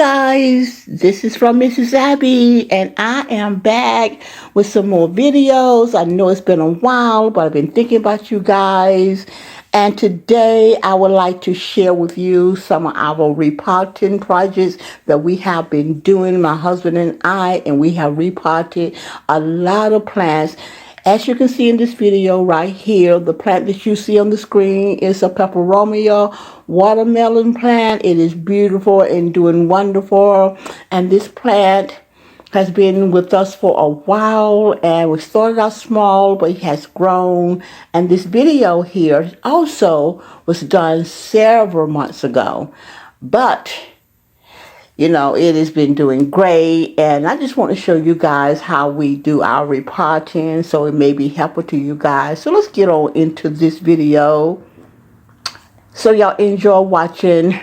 guys, this is from Mrs. Abby, and I am back with some more videos. I know it's been a while, but I've been thinking about you guys. And today I would like to share with you some of our repotting projects that we have been doing, my husband and I, and we have repotted a lot of plants. As you can see in this video right here, the plant that you see on the screen is a Peperomia Watermelon Plant. It is beautiful and doing wonderful. And this plant has been with us for a while, and we started out small, but it has grown. And this video here also was done several months ago. But it has been doing great, and I just want to show you guys how we do our repotting, so it may be helpful to you guys. So let's get on into this video. So y'all enjoy watching.